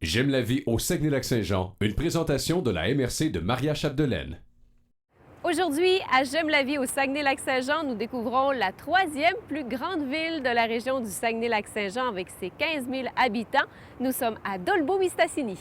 J'aime la vie au Saguenay-Lac-Saint-Jean, une présentation de la MRC de Maria-Chapdelaine. Aujourd'hui, à J'aime la vie au Saguenay-Lac-Saint-Jean, nous découvrons la troisième plus grande ville de la région du Saguenay-Lac-Saint-Jean avec ses 15 000 habitants. Nous sommes à Dolbeau-Mistassini.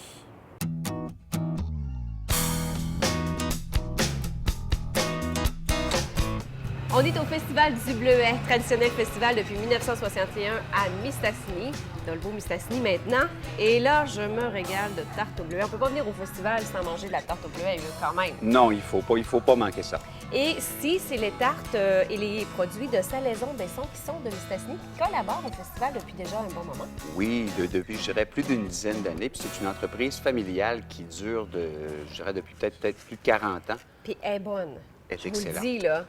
On est au Festival du Bleuet, traditionnel festival depuis 1961 à Mistassini, Dolbeau-Mistassini maintenant. Et là, je me régale de tarte au bleuet. On ne peut pas venir au festival sans manger de la tarte au bleuet, quand même. Non, il faut pas manquer ça. Et si c'est les tartes et les produits de Salaison Besson qui sont de Mistassini qui collaborent au festival depuis déjà un bon moment? Oui, depuis, je dirais, plus d'une dizaine d'années. Puis c'est une entreprise familiale qui dure, je dirais, depuis peut-être plus de 40 ans. Puis elle est bonne. Elle est Je vous excellente. le dis, là.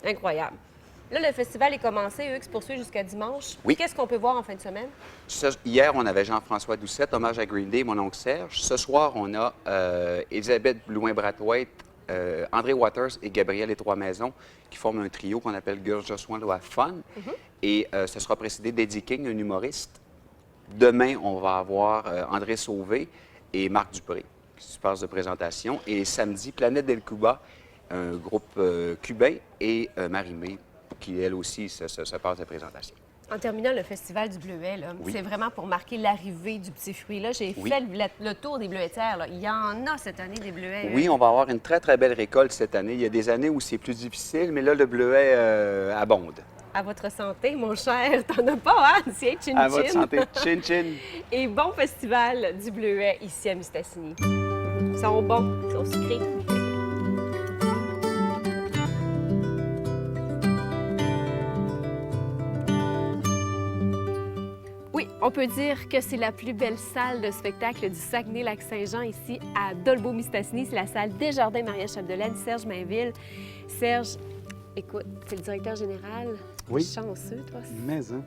Incroyable. Là, le festival est commencé, eux, qui se poursuit jusqu'à dimanche. Oui. Qu'est-ce qu'on peut voir en fin de semaine? Hier, on avait Jean-François Doucette, hommage à Green Day, mon oncle Serge. Ce soir, on a Elisabeth Blouin-Brathwaite, André Waters et Gabriel Les Trois Maisons qui forment un trio qu'on appelle Girls Just Want to Have Fun. Et ce sera précédé d'Eddie King, un humoriste. Demain, on va avoir André Sauvé et Marc Dupré qui se passent de présentation. Et samedi, Planète Del Cuba, un groupe cubain, et Marie-Mé, qui, elle aussi, se passe de présentation. En terminant le festival du Bleuet, là, Oui. c'est vraiment pour marquer l'arrivée du petit fruit. Là, j'ai Oui. fait le tour des bleuetières. Là. Il y en a cette année des bleuets. Oui, on va avoir une très, très belle récolte cette année. Il y a des années où c'est plus difficile, mais là, le bleuet abonde. À votre santé, mon cher. T'en as pas, hein? Tiens, chin À votre chin. santé. Chin, chin. Et bon festival du Bleuet ici à Mistassini. Ils sont bons, ils sont sucrés. Oui, on peut dire que c'est la plus belle salle de spectacle du Saguenay-Lac-Saint-Jean ici à Dolbeau-Mistassini. C'est la salle Desjardins Maria-Chapdelaine, Serge Mainville. Serge, écoute, c'est le directeur général. Oui. Chanceux, toi.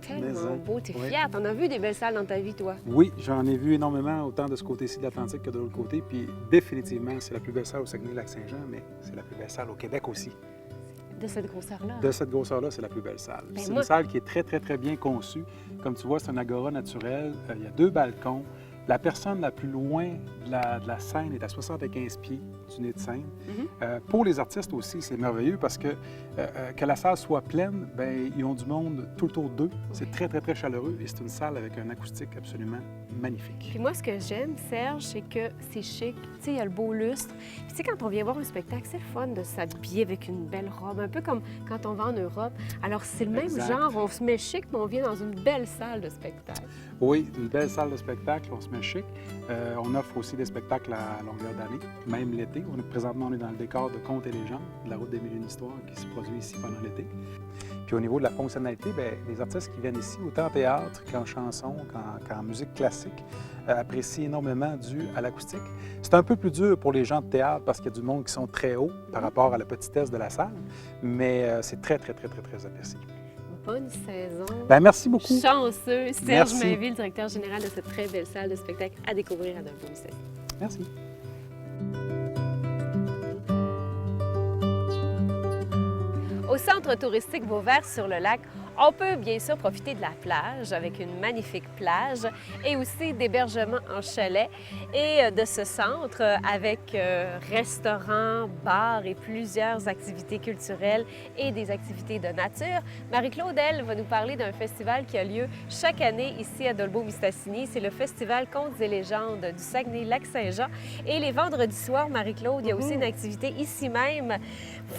Tellement Beau, t'es Oui. fier. T'en as vu des belles salles dans ta vie, toi? Oui, j'en ai vu énormément, autant de ce côté-ci de l'Atlantique que de l'autre côté. Puis définitivement, c'est la plus belle salle au Saguenay-Lac-Saint-Jean, mais c'est la plus belle salle au Québec aussi. De cette grosseur-là. De cette grosseur-là, c'est la plus belle salle. Ben C'est moi- une salle qui est très, très, très bien conçue. Comme tu vois, c'est un agora naturel. Il y a 2 balcons. La personne la plus loin de la scène est à 75 pieds du nez de scène. Pour les artistes aussi, c'est merveilleux parce que la salle soit pleine, bien, ils ont du monde tout autour d'eux. C'est très, très, très chaleureux et c'est une salle avec un acoustique absolument magnifique. Puis moi, ce que j'aime, Serge, c'est que c'est chic. Tu sais, il y a le beau lustre. Puis tu sais, quand on vient voir un spectacle, c'est le fun de s'habiller avec une belle robe, un peu comme quand on va en Europe. Alors, c'est le même Exact. genre. On se met chic, mais on vient dans une belle salle de spectacle. Oui, une belle salle de spectacle, on se met chic. On offre aussi des spectacles à longueur d'année, même l'été. Présentement, on est dans le décor de Contes et légendes, de la route des mille et une histoires qui se produit ici pendant l'été. Puis au niveau de la fonctionnalité, bien, les artistes qui viennent ici, autant en théâtre qu'en chanson, qu'en musique classique, apprécient énormément dû à l'acoustique. C'est un peu plus dur pour les gens de théâtre parce qu'il y a du monde qui sont très hauts par rapport à la petitesse de la salle, mais c'est très, très, très, très, très apprécié. Bonne saison. Bien, merci beaucoup. Chanceux. Serge Merci. Mainville, directeur général de cette très belle salle de spectacle à découvrir à Dolbeau-Mistassini. Merci. Au centre touristique Vauvert-sur-le-Lac, on peut bien sûr profiter de la plage avec une magnifique plage et aussi d'hébergement en chalet et de ce centre avec restaurant, bar et plusieurs activités culturelles et des activités de nature. Marie-Claude, elle, va nous parler d'un festival qui a lieu chaque année ici à Dolbeau-Mistassini. C'est le festival Contes et légendes du Saguenay-Lac-Saint-Jean. Et les vendredis soirs, Marie-Claude, il y a aussi une activité ici même.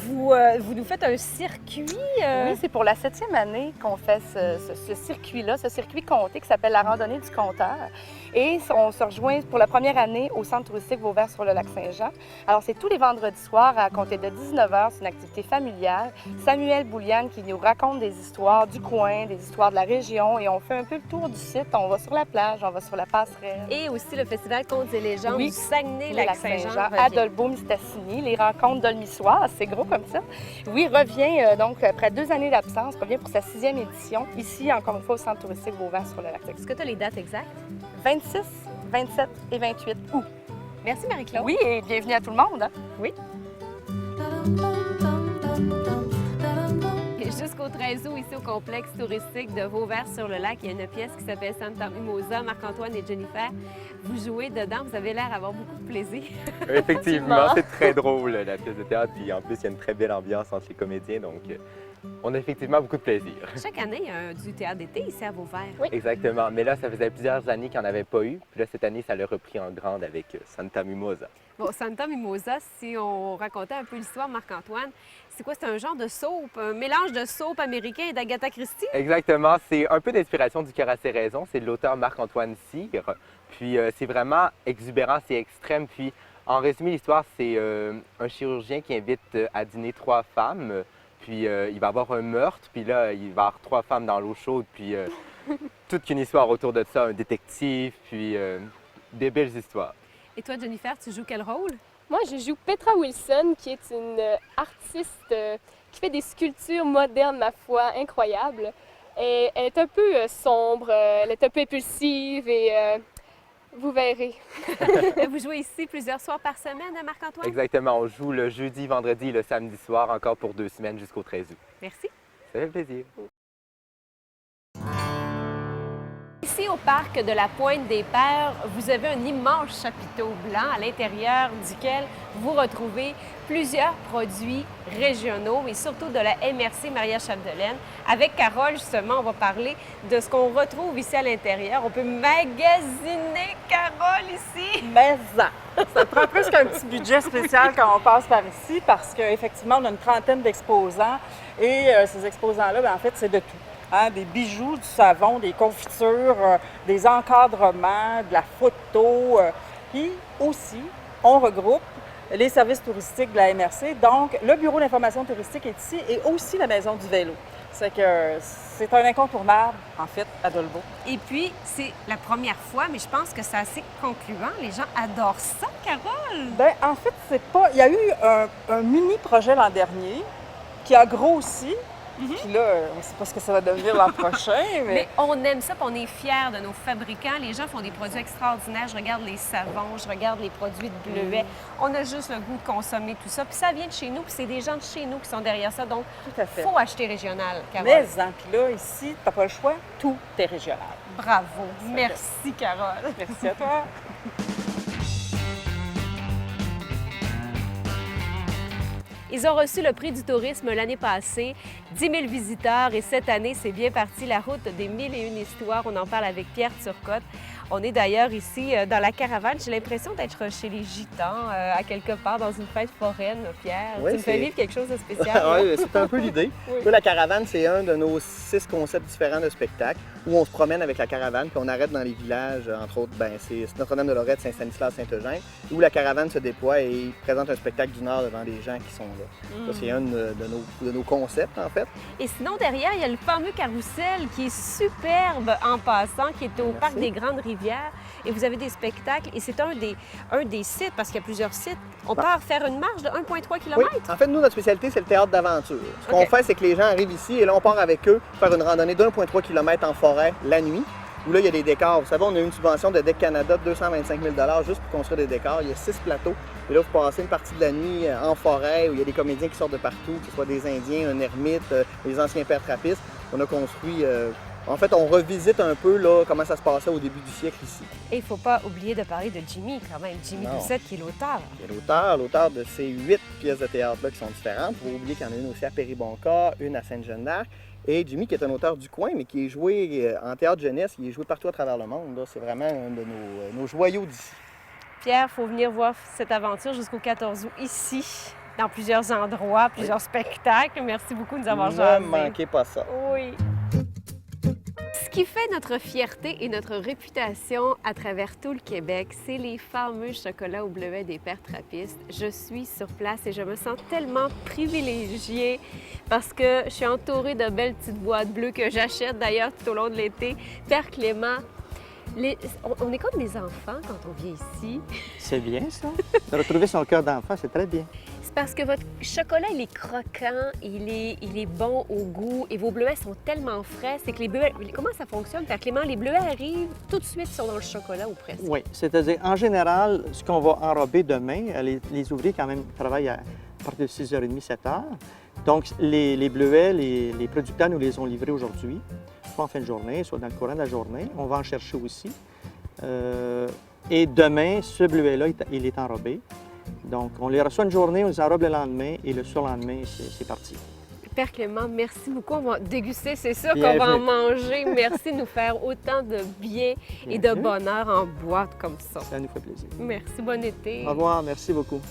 Vous nous faites un circuit. Oui, c'est pour la 7e année qu'on fait ce circuit-là, ce circuit compté qui s'appelle la randonnée du compteur. Et on se rejoint pour la première année au centre touristique Vauvert-sur-le-Lac-Saint-Jean. Alors, c'est tous les vendredis soirs à compter de 19h. C'est une activité familiale. Samuel Bouliane qui nous raconte des histoires du coin, des histoires de la région. Et on fait un peu le tour du site. On va sur la plage, on va sur la passerelle. Et aussi le festival Contes et légendes Oui, du Saguenay-Lac-Saint-Jean. à Dolbeau-Mistassini, les rencontres d'Olmissoise, c'est gros comme ça. Oui, revient donc après 2 années d'absence, revient pour sa 6e édition, ici encore une fois au centre touristique Vauvert-sur-le-Lac. Est-ce que tu as les dates exactes? 26, 27 et 28 août. Merci Marie-Claude. Oui, et bienvenue à tout le monde. Hein? Oui. Et jusqu'au jusqu'au 13 août ici au complexe touristique de Vauvert-sur-le-Lac. Il y a une pièce qui s'appelle Santa Mimosa. Marc-Antoine et Jennifer, vous jouez dedans. Vous avez l'air d'avoir beaucoup de plaisir. Effectivement, c'est très drôle la pièce de théâtre. Puis en plus, il y a une très belle ambiance entre les comédiens. Donc, on a effectivement beaucoup de plaisir. Chaque année, il y a du théâtre d'été ici à Vauvert. Oui. Exactement. Mais là, ça faisait plusieurs années qu'il n'y en avait pas eu. Puis là, cette année, ça l'a repris en grande avec Santa Mimosa. Bon, Santa Mimosa, si on racontait un peu l'histoire, Marc-Antoine, c'est quoi? C'est un genre de soap, un mélange de soap américain et d'Agatha Christie? Exactement. C'est un peu d'inspiration du Cœur à ses raisons. C'est de l'auteur Marc-Antoine Cyr. Puis c'est vraiment exubérant, c'est extrême. Puis en résumé, l'histoire, c'est un chirurgien qui invite à dîner 3 femmes. Puis il va avoir un meurtre. Puis là, il va avoir 3 femmes dans l'eau chaude. Puis toute une histoire autour de ça, un détective. Puis des belles histoires. Et toi, Jennifer, tu joues quel rôle? Moi, je joue Petra Wilson, qui est une artiste qui fait des sculptures modernes, ma foi, incroyables. Et elle est un peu sombre, elle est un peu impulsive et vous verrez. Vous jouez ici plusieurs soirs par semaine, hein, Marc-Antoine? Exactement. On joue le jeudi, vendredi et le samedi soir, encore pour 2 semaines jusqu'au 13 août. Merci. Ça fait plaisir. Ici, au parc de la Pointe-des-Pères, vous avez un immense chapiteau blanc à l'intérieur duquel vous retrouvez plusieurs produits régionaux et surtout de la MRC Maria Chapdelaine. Avec Carole, justement, on va parler de ce qu'on retrouve ici à l'intérieur. On peut magasiner, Carole, ici! Mais ça prend presque un petit budget spécial quand on passe par ici parce qu'effectivement, on a une trentaine d'exposants et ces exposants-là, bien, en fait, c'est de tout. Hein, des bijoux, du savon, des confitures, des encadrements, de la photo. Puis aussi, on regroupe les services touristiques de la MRC. Donc, le bureau d'information touristique est ici et aussi la maison du vélo. C'est que c'est un incontournable, en fait, à Dolbeau. Et puis, c'est la première fois, mais je pense que c'est assez concluant. Les gens adorent ça, Carole! Bien, en fait, c'est pas... Il y a eu un mini-projet l'an dernier qui a grossi. Puis là, on ne sait pas ce que ça va devenir l'an prochain, Mais on aime ça, puis on est fiers de nos fabricants. Les gens font des produits extraordinaires. Je regarde les savons, je regarde les produits de bleuet. On a juste le goût de consommer tout ça. Puis ça vient de chez nous, puis c'est des gens de chez nous qui sont derrière ça. Donc, tout à fait. Il faut acheter régional, Carole. Mais, puis là, ici, tu n'as pas le choix, tout est régional. Bravo. Merci, Carole. Merci à toi. Ils ont reçu le prix du tourisme l'année passée, 10 000 visiteurs, et cette année, c'est bien parti, la route des 1001 histoires. On en parle avec Pierre Turcotte. On est d'ailleurs ici dans la caravane. J'ai l'impression d'être chez les Gitans, à quelque part dans une fête foraine, Pierre. Oui, tu me fais vivre quelque chose de spécial. Oui, c'est un peu l'idée. Oui. La caravane, c'est un de nos 6 concepts différents de spectacle où on se promène avec la caravane puis on arrête dans les villages, entre autres, c'est Notre-Dame-de-Lorette, Saint-Stanislas, Saint-Eugène, où la caravane se déploie et présente un spectacle d'une heure devant des gens qui sont là. Ça, c'est un de nos concepts, en fait. Et sinon, derrière, il y a le fameux carrousel qui est superbe en passant, qui est au Parc des Grandes Rivières. Et vous avez des spectacles, et c'est un des sites, parce qu'il y a plusieurs sites. On part faire une marche de 1,3 km. Oui, en fait, nous, notre spécialité, c'est le théâtre d'aventure. Ce qu'on fait, c'est que les gens arrivent ici, et là, on part avec eux faire une randonnée d'1,3 km en forêt la nuit, où là, il y a des décors. Vous savez, on a eu une subvention de Deck Canada de 225 000 juste pour construire des décors. Il y a 6 plateaux. Et là, vous passez une partie de la nuit en forêt, où il y a des comédiens qui sortent de partout, que ce soit des Indiens, un ermite, les anciens pères trappistes. On a construit... En fait, on revisite un peu là, comment ça se passait au début du siècle ici. Et il ne faut pas oublier de parler de Jimmy, quand même. Jimmy Doucette, qui est l'auteur. Qui est l'auteur de ces 8 pièces de théâtre-là qui sont différentes. Il faut oublier qu'il y en a une aussi à Péribonka, une à Sainte-Jeanne-d'Arc. Et Jimmy, qui est un auteur du coin, mais qui est joué en théâtre jeunesse, il est joué partout à travers le monde. C'est vraiment un de nos joyaux d'ici. Pierre, il faut venir voir cette aventure jusqu'au 14 août ici, dans plusieurs endroits, plusieurs spectacles. Merci beaucoup de nous avoir jasé. Ne manquez pas ça. Oui. Ce qui fait notre fierté et notre réputation à travers tout le Québec, c'est les fameux chocolats au bleuet des pères trappistes. Je suis sur place et je me sens tellement privilégiée parce que je suis entourée de belles petites boîtes bleues que j'achète d'ailleurs tout au long de l'été. Père Clément, on est comme des enfants quand on vient ici. C'est bien ça. De retrouver son cœur d'enfant, c'est très bien. C'est parce que votre chocolat, il est croquant, il est bon au goût et vos bleuets sont tellement frais. C'est que les bleuets... Comment ça fonctionne, Père Clément? Les bleuets arrivent tout de suite, ils sont dans le chocolat ou presque? Oui, c'est-à-dire, en général, ce qu'on va enrober demain, les ouvriers quand même travaillent à partir de 6h30, 7h. Donc, les bleuets, les producteurs nous les ont livrés aujourd'hui, soit en fin de journée, soit dans le courant de la journée. On va en chercher aussi. Et demain, ce bleuet-là, il est enrobé. Donc, on les reçoit une journée, on les enrobe le lendemain et le surlendemain, c'est parti. Père Clément, merci beaucoup. On va déguster, c'est sûr qu'on va en manger. Merci de nous faire autant de bien et de bonheur en boîte comme ça. Ça nous fait plaisir. Merci, bon été. Au revoir, merci beaucoup.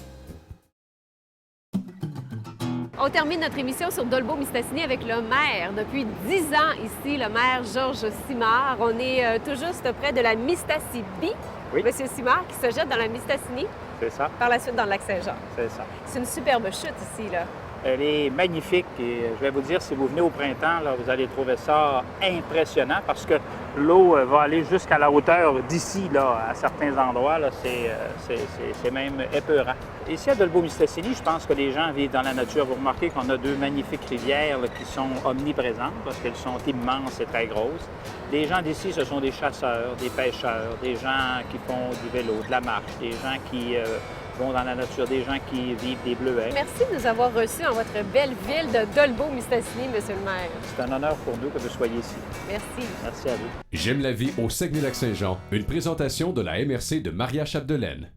On termine notre émission sur Dolbeau-Mistassini avec le maire. Depuis 10 ans ici, le maire Georges Simard. On est tout juste près de la Mistassini. Oui. Monsieur Simard qui se jette dans la Mistassini. C'est ça. Par la suite dans le lac Saint-Jean. C'est ça. C'est une superbe chute ici, là. Elle est magnifique et je vais vous dire, si vous venez au printemps, là, vous allez trouver ça impressionnant parce que l'eau va aller jusqu'à la hauteur d'ici, là, à certains endroits. Là, c'est même épeurant. Ici, à Dolbeau-Mistassini, je pense que les gens vivent dans la nature. Vous remarquez qu'on a deux magnifiques rivières là, qui sont omniprésentes parce qu'elles sont immenses et très grosses. Les gens d'ici, ce sont des chasseurs, des pêcheurs, des gens qui font du vélo, de la marche, des gens qui vont dans la nature, des gens qui vivent des bleuets. Merci de nous avoir reçus dans votre belle ville de Dolbeau-Mistassini, Monsieur le maire. C'est un honneur pour nous que vous soyez ici. Merci. Merci à vous. J'aime la vie au Saguenay-Lac-Saint-Jean, une présentation de la MRC de Maria Chapdelaine.